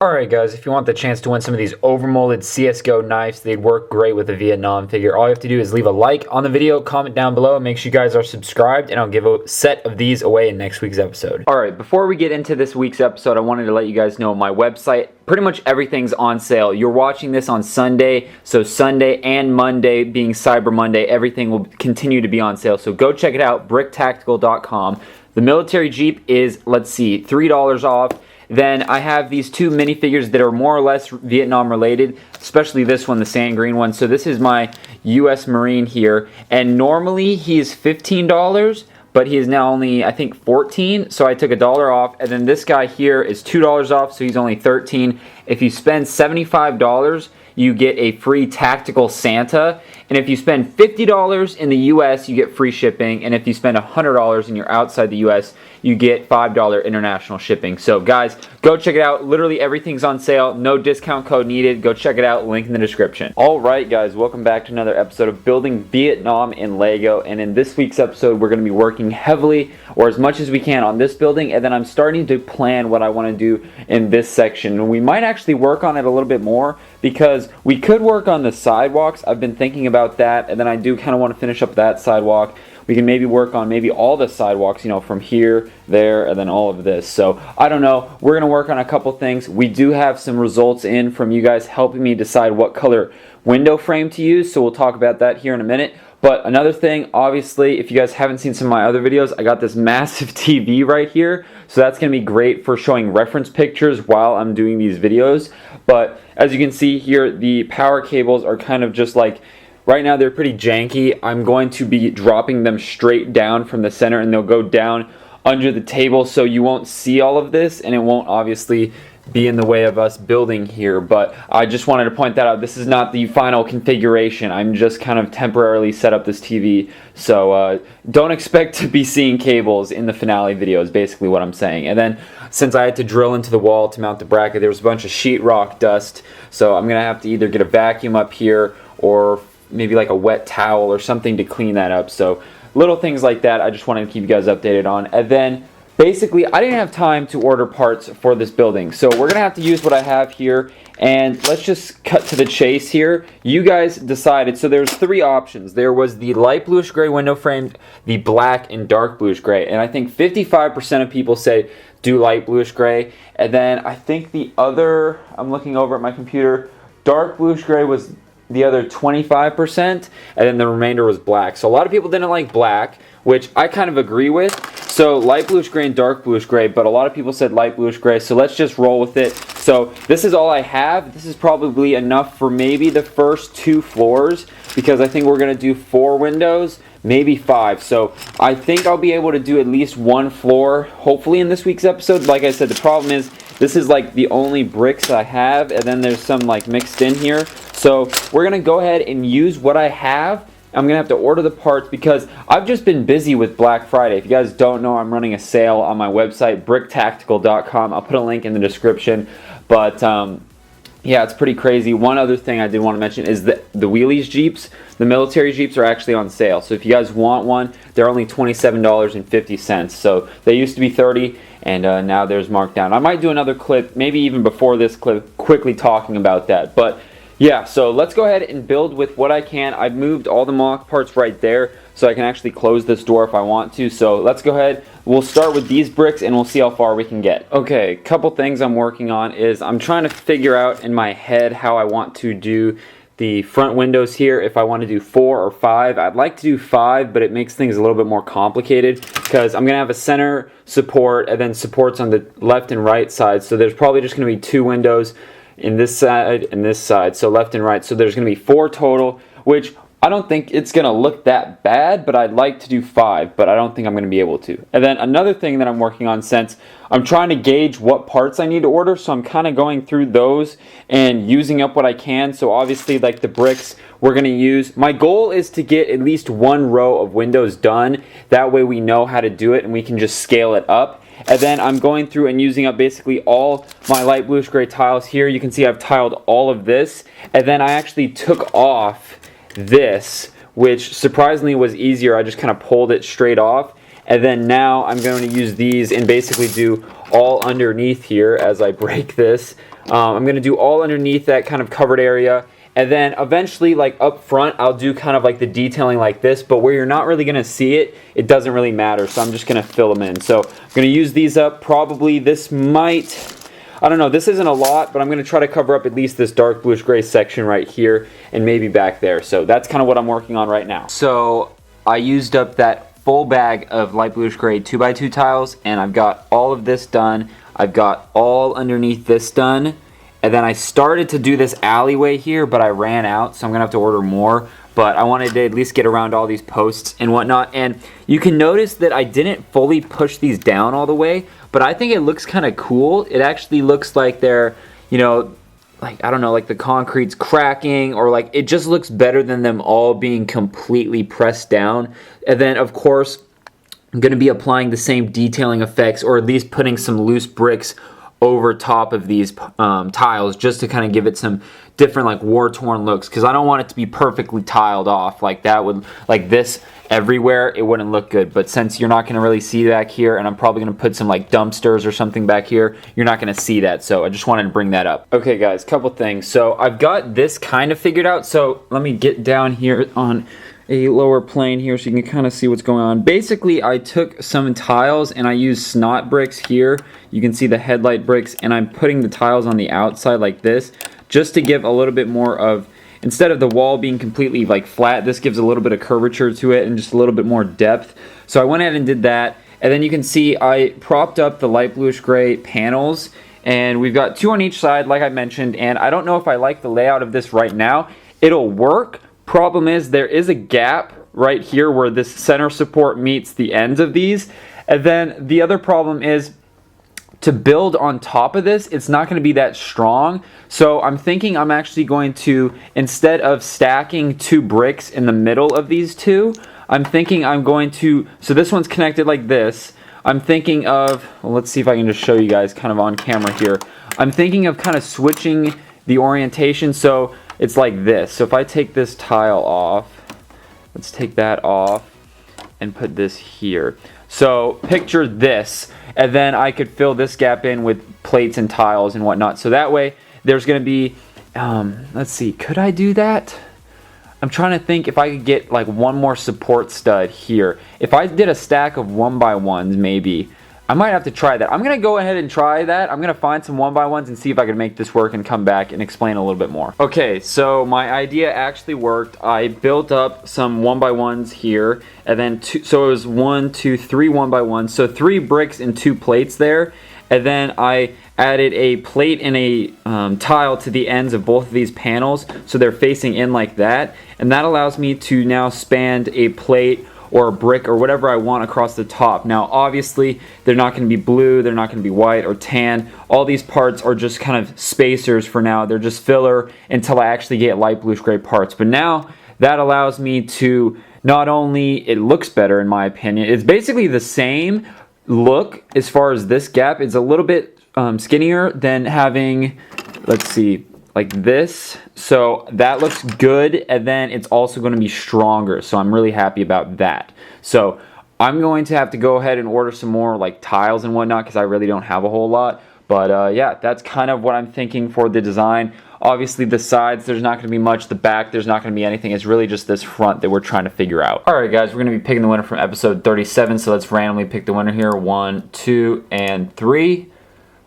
Alright guys, if you want the chance to win some of these overmolded CSGO knives, they'd work great with a Vietnam figure. All you have to do is leave a like on the video, comment down below, make sure you guys are subscribed, and I'll give a set of these away in next week's episode. Alright, before we get into this week's episode, I wanted to let you guys know my website, pretty much everything's on sale. You're watching this on Sunday, so Sunday and Monday being Cyber Monday, everything will continue to be on sale. So go check it out, BrickTactical.com. The military Jeep is, let's see, $3 off. Then I have these two minifigures that are more or less Vietnam related, especially this one, the sand green one. So this is my U.S. Marine here, and normally he is $15, but he is now only, I think, $14, so I took $1 off. And then this guy here is $2 off, so he's only $13. If you spend $75, you get a free tactical Santa. And if you spend $50 in the US, you get free shipping. And if you spend $100 and you're outside the US, you get $5 international shipping. So guys, go check it out. Literally everything's on sale. No discount code needed. Go check it out. Link in the description. Alright guys, welcome back to another episode of Building Vietnam in Lego. And in this week's episode, we're going to be working heavily, or as much as we can, on this building. And then I'm starting to plan what I want to do in this section. And we might actually work on it a little bit more, because we could work on the sidewalks. I've been thinking about that, and then I do kind of want to finish up that sidewalk. We can maybe work on maybe all the sidewalks, you know, from here, there, and then all of this. So I don't know. We're going to work on a couple things. We do have some results in from you guys helping me decide what color window frame to use, so we'll talk about that here in a minute. But another thing, obviously, if you guys haven't seen some of my other videos, I got this massive TV right here. So that's going to be great for showing reference pictures while I'm doing these videos. But as you can see here, the power cables are kind of just like, right now they're pretty janky. I'm going to be dropping them straight down from the center, and they'll go down under the table, so you won't see all of this, and it won't obviously be in the way of us building here. But I just wanted to point that out. This is not the final configuration. I'm just kind of temporarily set up this TV, so don't expect to be seeing cables in the finale video is basically what I'm saying. And then since I had to drill into the wall to mount the bracket, there was a bunch of sheetrock dust, so I'm gonna have to either get a vacuum up here or maybe like a wet towel or something to clean that up. So little things like that I just wanted to keep you guys updated on. And then basically, I didn't have time to order parts for this building, so we're gonna have to use what I have here. And let's just cut to the chase here. You guys decided, so there's three options. There was the light bluish gray window frame, the black and dark bluish gray, and I think 55% of people say do light bluish gray. And then I think the other, I'm looking over at my computer, dark bluish gray was the other 25%, and then the remainder was black. So a lot of people didn't like black, which I kind of agree with. So light bluish gray and dark bluish gray, but a lot of people said light bluish gray, so let's just roll with it. So this is all I have. This is probably enough for maybe the first 2 floors, because I think we're gonna do 4 windows, maybe 5. So I think I'll be able to do at least 1 floor, hopefully, in this week's episode. Like I said, the problem is this is like the only bricks I have, and then there's some like mixed in here. So we're gonna go ahead and use what I have. I'm gonna have to order the parts because I've just been busy with Black Friday. If you guys don't know, I'm running a sale on my website, BrickTactical.com. I'll put a link in the description. But yeah, it's pretty crazy. One other thing I did want to mention is that the wheelies Jeeps, the military Jeeps, are actually on sale. So if you guys want one, they're only $27.50. So they used to be $30, and now there's marked down. I might do another clip, maybe even before this clip, quickly talking about that. But yeah, so let's go ahead and build with what I can. I've moved all the mock parts right there, so I can actually close this door if I want to. So let's go ahead. We'll start with these bricks, and we'll see how far we can get. Okay, couple things I'm working on is I'm trying to figure out in my head how I want to do the front windows here. If I want to do 4 or 5. I'd like to do 5, but it makes things a little bit more complicated because I'm going to have a center support and then supports on the left and right side. So there's probably just going to be 2 windows in this side and this side, so left and right. So there's going to be 4 total, which I don't think it's going to look that bad, but I'd like to do 5, but I don't think I'm going to be able to. And then another thing that I'm working on, since I'm trying to gauge what parts I need to order, so I'm kind of going through those and using up what I can. So obviously, like the bricks we're going to use, my goal is to get at least 1 row of windows done. That way we know how to do it and we can just scale it up. And then I'm going through and using up basically all my light bluish gray tiles here. You can see I've tiled all of this, and then I actually took off this, which surprisingly was easier. I just kind of pulled it straight off, and then now I'm going to use these and basically do all underneath here as I break this. I'm going to do all underneath that kind of covered area. And then eventually, like up front, I'll do kind of like the detailing like this, but where you're not really going to see it, it doesn't really matter. So I'm just going to fill them in. So I'm going to use these up. Probably this might, I don't know, this isn't a lot, but I'm going to try to cover up at least this dark bluish gray section right here and maybe back there. So that's kind of what I'm working on right now. So I used up that full bag of light bluish gray 2x2 tiles, and I've got all of this done. I've got all underneath this done. And then I started to do this alleyway here, but I ran out, so I'm going to have to order more. But I wanted to at least get around all these posts and whatnot. And you can notice that I didn't fully push these down all the way, but I think it looks kind of cool. It actually looks like they're, you know, like, I don't know, like the concrete's cracking, or like it just looks better than them all being completely pressed down. And then, of course, I'm going to be applying the same detailing effects, or at least putting some loose bricks over top of these tiles, just to kind of give it some different like war-torn looks, because I don't want it to be perfectly tiled off like that would, like this everywhere, it wouldn't look good. But since you're not going to really see that here, and I'm probably going to put some like dumpsters or something back here, you're not going to see that. So I just wanted to bring that up. Okay guys, couple things. So I've got this kind of figured out. So let me get down here on a lower plane here so you can kind of see what's going on. Basically, I took some tiles and I used snot bricks here. You can see the headlight bricks, and I'm putting the tiles on the outside like this, just to give a little bit more of, instead of the wall being completely like flat, this gives a little bit of curvature to it and just a little bit more depth. So I went ahead and did that. And then you can see I propped up the light bluish gray panels, and we've got 2 on each side like I mentioned. And I don't know if I like the layout of this right now. It'll work. Problem is, there is a gap right here where this center support meets the ends of these. And then the other problem is, to build on top of this, it's not going to be that strong. So I'm thinking I'm actually going to, instead of stacking 2 bricks in the middle of these two, I'm thinking I'm going to, so this one's connected like this. I'm thinking of, well, let's see if I can just show you guys kind of on camera here. I'm thinking of kind of switching the orientation. So it's like this. So if I take this tile off, let's take that off and put this here. So picture this, and then I could fill this gap in with plates and tiles and whatnot. So that way there's going to be, let's see, could I do that? I'm trying to think if I could get like one more support stud here. If I did a stack of 1x1s, maybe. I might have to try that. I'm going to go ahead and try that. I'm going to find some 1x1s and see if I can make this work and come back and explain a little bit more. Okay, so my idea actually worked. I built up some 1x1s here, and then so it was 1, 2, 3 1x1s. So 3 bricks and 2 plates there. And then I added a plate and a tile to the ends of both of these panels, so they're facing in like that. And that allows me to now span a plate or a brick or whatever I want across the top. Now obviously they're not going to be blue, they're not going to be white or tan. All these parts are just kind of spacers for now. They're just filler until I actually get light bluish gray parts. But now that allows me to, not only it looks better in my opinion, it's basically the same look as far as this gap. It's a little bit skinnier than having, let's see, like this. So that looks good, and then it's also going to be stronger, so I'm really happy about that. So I'm going to have to go ahead and order some more like tiles and whatnot, because I really don't have a whole lot. But yeah, that's kind of what I'm thinking for the design. Obviously the sides, there's not going to be much. The back, there's not going to be anything. It's really just this front that we're trying to figure out. Alright guys, we're going to be picking the winner from episode 37, so let's randomly pick the winner here. 1, 2, and 3.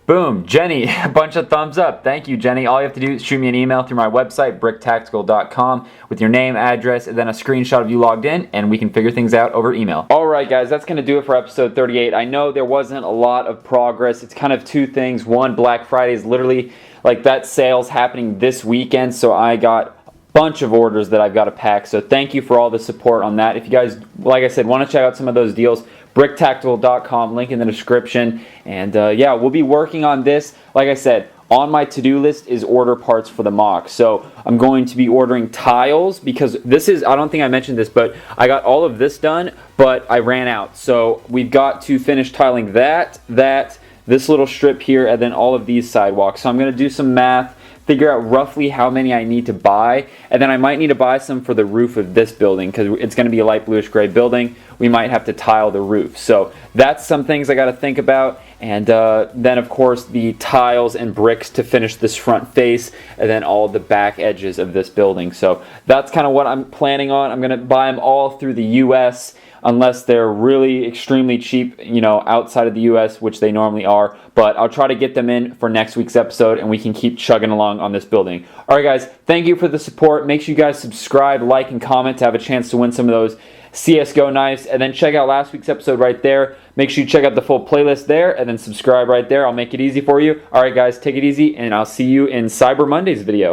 Boom, Jenny, a bunch of thumbs up. Thank you, Jenny. All you have to do is shoot me an email through my website, BrickTactical.com, with your name, address, and then a screenshot of you logged in, and we can figure things out over email. Alright guys, that's going to do it for episode 38. I know there wasn't a lot of progress. It's kind of 2 things. One, Black Friday is literally, like, that sale's happening this weekend, so I got a bunch of orders that I've got to pack. So thank you for all the support on that. If you guys, like I said, want to check out some of those deals, BrickTactical.com, link in the description. And yeah, we'll be working on this. Like I said, on my to-do list is order parts for the mock. So I'm going to be ordering tiles, because this is, I don't think I mentioned this, but I got all of this done, but I ran out. So we've got to finish tiling that, this little strip here, and then all of these sidewalks. So I'm going to do some math, figure out roughly how many I need to buy, and then I might need to buy some for the roof of this building, because it's going to be a light bluish gray building. We might have to tile the roof. So that's some things I got to think about. And then, of course, the tiles and bricks to finish this front face, and then all the back edges of this building. So that's kind of what I'm planning on. I'm going to buy them all through the U.S., unless they're really extremely cheap, you know, outside of the U.S., which they normally are. But I'll try to get them in for next week's episode, and we can keep chugging along on this building. All right, guys, thank you for the support. Make sure you guys subscribe, like, and comment to have a chance to win some of those CSGO knives, and then check out last week's episode right there. Make sure you check out the full playlist there, and then subscribe right there. I'll make it easy for you. All right, guys, take it easy, and I'll see you in Cyber Monday's video.